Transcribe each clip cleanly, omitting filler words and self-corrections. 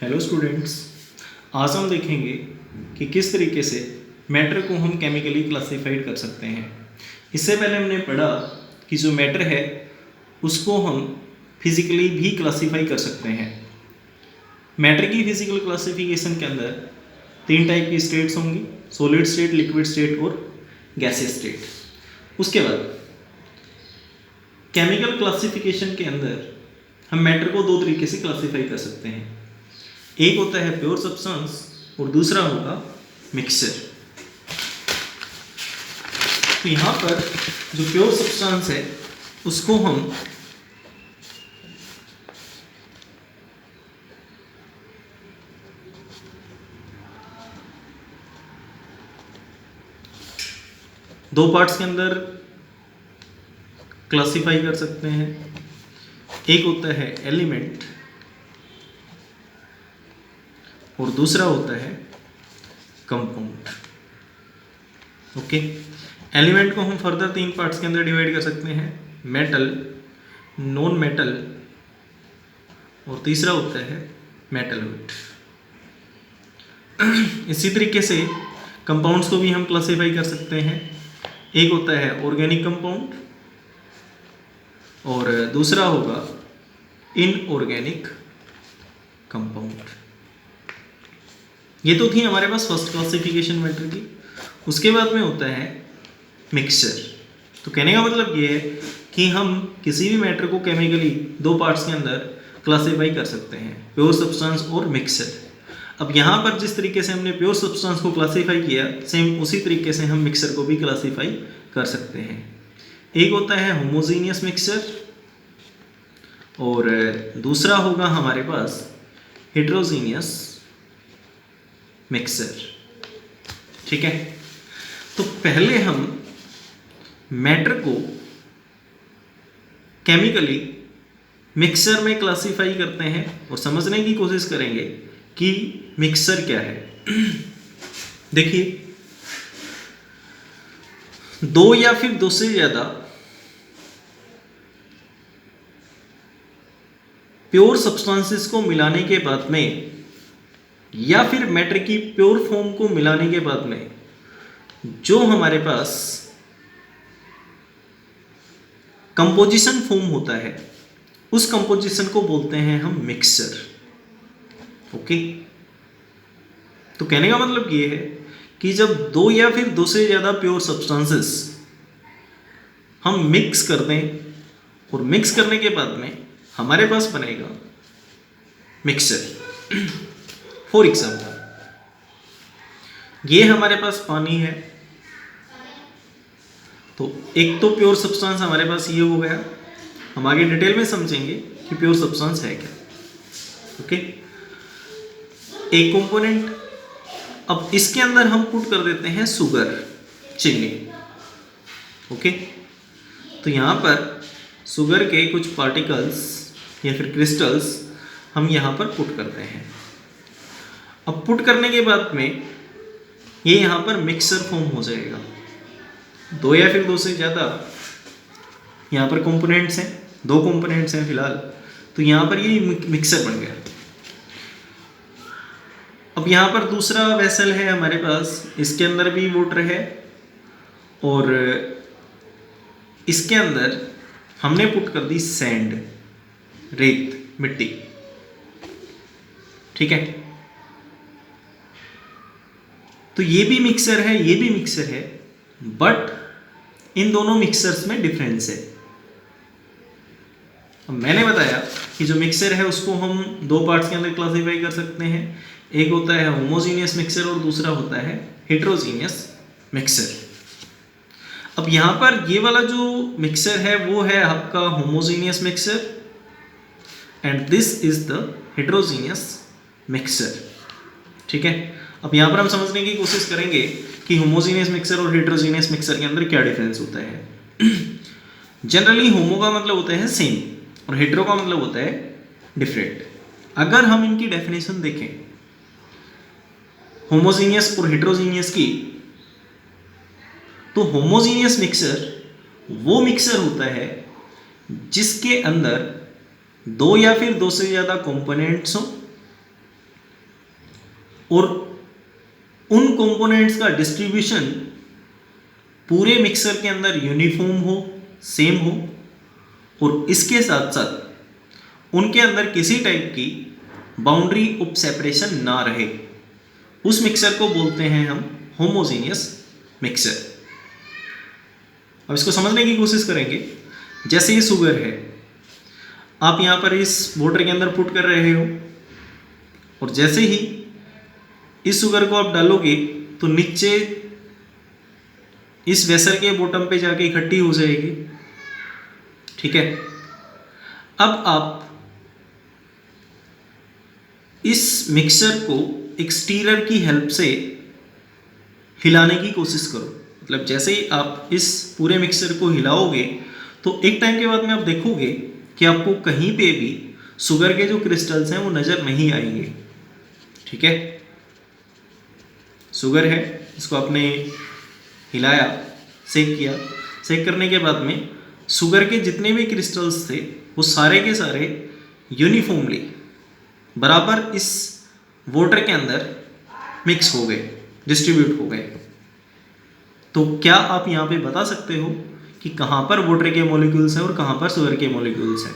Hello students, आज हम देखेंगे कि किस तरीके से मैटर को हम केमिकली क्लासिफाइड कर सकते हैं। इससे पहले हमने पढ़ा कि जो मैटर है उसको हम फिजिकली भी क्लासिफाई कर सकते हैं। मैटर की फिजिकल क्लासिफिकेशन के अंदर 3 टाइप की स्टेट्स होंगी: सॉलिड स्टेट, लिक्विड स्टेट और गैसियस स्टेट। उसके बाद केमिकल क्लासिफिकेशन के अंदर हम मैटर को 2 तरीके से क्लासिफाई कर सकते हैं। एक होता है प्योर सब्सटेंस और दूसरा होगा मिक्सचर। तो यहाँ पर जो प्योर सब्सटेंस है उसको हम दो पार्ट्स के अंदर क्लासिफाई कर सकते हैं। एक होता है एलिमेंट और दूसरा होता है कंपाउंड। ओके, एलिमेंट को हम फर्दर 3 पार्ट्स के अंदर डिवाइड कर सकते हैं: मेटल, नॉन मेटल और तीसरा होता है मेटलॉइड। इसी तरीके से कंपाउंड्स को भी हम क्लासिफाई कर सकते हैं। एक होता है ऑर्गेनिक कंपाउंड और दूसरा होगा इनऑर्गेनिक कंपाउंड। ये तो थी हमारे पास फर्स्ट क्लासिफिकेशन मैटर की। उसके बाद में होता है मिक्सचर। तो कहने का मतलब ये है कि हम किसी भी मैटर को केमिकली 2 पार्ट्स के अंदर क्लासिफाई कर सकते हैं: प्योर सब्सटेंस और मिक्सचर। अब यहाँ पर जिस तरीके से हमने प्योर सब्सटेंस को क्लासिफाई किया, सेम उसी तरीके से हम मिक्सचर को भी क्लासिफाई कर सकते हैं। एक होता है होमोजीनियस मिक्सचर और दूसरा होगा हमारे पास हेट्रोजीनियस मिक्सचर। ठीक है, तो पहले हम मैटर को केमिकली मिक्सचर में क्लासिफाई करते हैं और समझने की कोशिश करेंगे कि मिक्सचर क्या है। देखिए, 2 या फिर 2 से ज़्यादा प्योर सब्सटेंसेस को मिलाने के बाद में या फिर मैटर की प्योर फॉर्म को मिलाने के बाद में जो हमारे पास कंपोजिशन फॉर्म होता है उस कंपोजिशन को बोलते हैं हम मिक्सचर। ओके, तो कहने का मतलब ये है कि जब 2 या फिर 2 से ज़्यादा प्योर सब्सटेंसेस हम मिक्स कर दें और मिक्स करने के बाद में हमारे पास बनेगा मिक्सचर। फॉर एग्जाम्पल, ये हमारे पास पानी है, तो एक तो प्योर सब्सटेंस हमारे पास ये हो गया। हम आगे डिटेल में समझेंगे कि प्योर सब्सटेंस है क्या। ओके, एक कंपोनेंट। अब इसके अंदर हम पुट कर देते हैं शुगर, चीनी। ओके, तो यहाँ पर शुगर के कुछ पार्टिकल्स या फिर क्रिस्टल्स हम यहाँ पर पुट करते हैं। अब पुट करने के बाद में ये यहाँ पर मिक्सर फॉर्म हो जाएगा। 2 या फिर 2 से ज़्यादा यहाँ पर कंपोनेंट्स हैं, 2 कंपोनेंट्स हैं फिलहाल, तो यहाँ पर ये मिक्सर बन गया। अब यहाँ पर दूसरा वेसल है हमारे पास, इसके अंदर भी वाटर है और इसके अंदर हमने पुट कर दी सैंड, रेत, मिट्टी। ठीक है, तो ये भी मिक्सर है, ये भी मिक्सर है, बट इन दोनों मिक्सर्स में डिफरेंस है। अब मैंने बताया कि जो मिक्सर है उसको हम 2 पार्ट्स के अंदर क्लासिफाई कर सकते हैं। एक होता है होमोजीनियस मिक्सर और दूसरा होता है हेट्रोजीनियस मिक्सर। अब यहाँ पर ये वाला जो मिक्सर है वो है आपका homogeneous mixer and this is the heterogeneous mixer. ठीक है, अब यहाँ पर हम समझने की कोशिश करेंगे कि होमोजीनियस मिक्सर और हेट्रोजीनियस मिक्सर के अंदर क्या डिफरेंस होता है। जनरली होमो का मतलब होता है सेम और हेट्रो का मतलब होता है डिफरेंट। अगर हम इनकी डेफिनेशन देखें होमोजीनियस और हेट्रोजीनियस की, तो होमोजीनियस मिक्सर वो मिक्सर होता है जिसके अंदर 2 या फिर 2 से ज़्यादा कंपोनेंट्स हों और उन कंपोनेंट्स का डिस्ट्रीब्यूशन पूरे मिक्सर के अंदर यूनिफॉर्म हो, सेम हो, और इसके साथ साथ उनके अंदर किसी टाइप की बाउंड्री ऑफ सेपरेशन ना रहे, उस मिक्सर को बोलते हैं हम होमोजीनियस मिक्सर। अब इसको समझने की कोशिश करेंगे। जैसे ये शुगर है, आप यहाँ पर इस वाटर के अंदर पुट कर रहे हो, और जैसे ही इस शुगर को आप डालोगे तो नीचे इस वेसल के बॉटम पे जाके इकट्ठी हो जाएगी, ठीक है। अब आप इस मिक्सर को एक स्टीरर की हेल्प से हिलाने की कोशिश करो। मतलब जैसे ही आप इस पूरे मिक्सर को हिलाओगे तो एक टाइम के बाद में आप देखोगे कि आपको कहीं पे भी शुगर के जो क्रिस्टल्स हैं वो नज़र नहीं आएंगे, ठीक है। शुगर है, इसको आपने हिलाया, सेक किया, सेक करने के बाद में शुगर के जितने भी क्रिस्टल्स थे वो सारे के सारे यूनिफॉर्मली बराबर इस वाटर के अंदर मिक्स हो गए, डिस्ट्रीब्यूट हो गए। तो क्या आप यहाँ पे बता सकते हो कि कहाँ पर वाटर के मॉलिक्यूल्स हैं और कहाँ पर शुगर के मॉलिक्यूल्स हैं?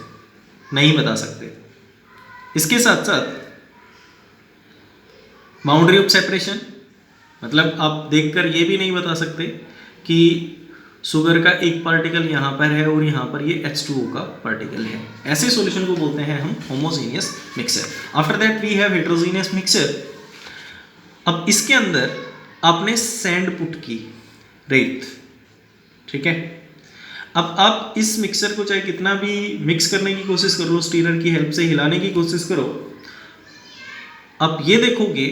नहीं बता सकते। इसके साथ साथ बाउंड्री ऑफ सेपरेशन, मतलब आप देखकर ये भी नहीं बता सकते कि शुगर का एक पार्टिकल यहाँ पर है और यहाँ पर ये H2O का पार्टिकल है। ऐसे सॉल्यूशन को बोलते हैं हम homogeneous mixer. After that we have heterogeneous mixer. अब इसके अंदर आपने सैंड पुट की, रेत, ठीक है। अब आप इस मिक्सर को चाहे कितना भी मिक्स करने की कोशिश कर लो, स्टीरर की हेल्प से हिलाने की कोशिश करो, आप ये देखोगे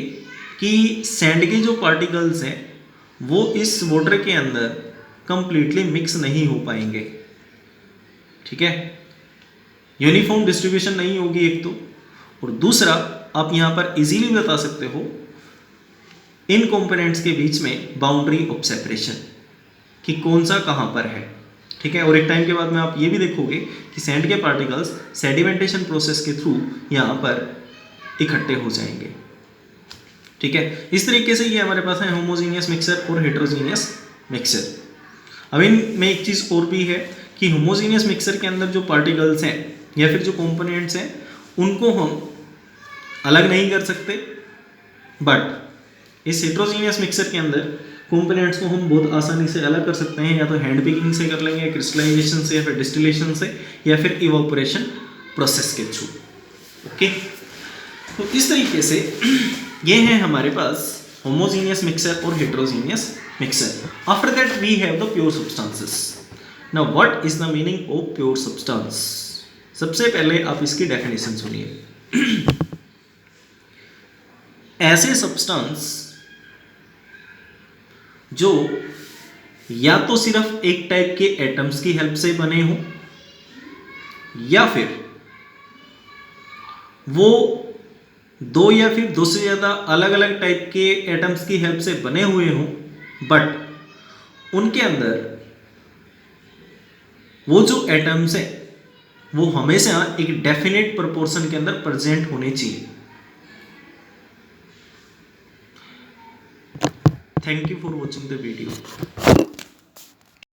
कि सैंड के जो पार्टिकल्स हैं वो इस वाटर के अंदर कंप्लीटली मिक्स नहीं हो पाएंगे, ठीक है। यूनिफॉर्म डिस्ट्रीब्यूशन नहीं होगी एक तो, और दूसरा आप यहाँ पर इजीली बता सकते हो इन कंपोनेंट्स के बीच में बाउंड्री ऑफ सेपरेशन कि कौन सा कहाँ पर है, ठीक है। और एक टाइम के बाद में आप ये भी देखोगे कि सैंड के पार्टिकल्स सेडिमेंटेशन प्रोसेस के थ्रू यहाँ पर इकट्ठे हो जाएंगे, ठीक है। इस तरीके से ये हमारे पास है होमोजीनियस मिक्सर और हेटेरोजीनियस मिक्सर। अब इनमें एक चीज़ और भी है कि होमोजीनियस मिक्सर के अंदर जो पार्टिकल्स हैं या फिर जो कंपोनेंट्स हैं उनको हम अलग नहीं कर सकते, बट इस हेटेरोजीनियस मिक्सर के अंदर कंपोनेंट्स को हम बहुत आसानी से अलग कर सकते हैं, या तो हैंड पिकिंग से कर लेंगे, क्रिस्टलाइजेशन से, या फिर डिस्टिलेशन से, या फिर इवापोरेशन प्रोसेस के थ्रू, ओके। तो इस तरीके से ये है हमारे पास होमोजीनियस मिक्सर और heterogeneous mixer. After that we have the pure substances. Now what is the meaning of pure substance? सबसे पहले आप इसकी डेफिनेशन सुनिए। ऐसे सब्सटेंस जो या तो सिर्फ एक टाइप के एटम्स की हेल्प से बने हो, या फिर वो दो या फिर दो से ज़्यादा अलग अलग टाइप के एटम्स की हेल्प से बने हुए हों, बट उनके अंदर वो जो एटम्स हैं वो हमेशा एक डेफिनेट प्रोपोर्शन के अंदर प्रेजेंट होने चाहिए। Thank you for watching the video.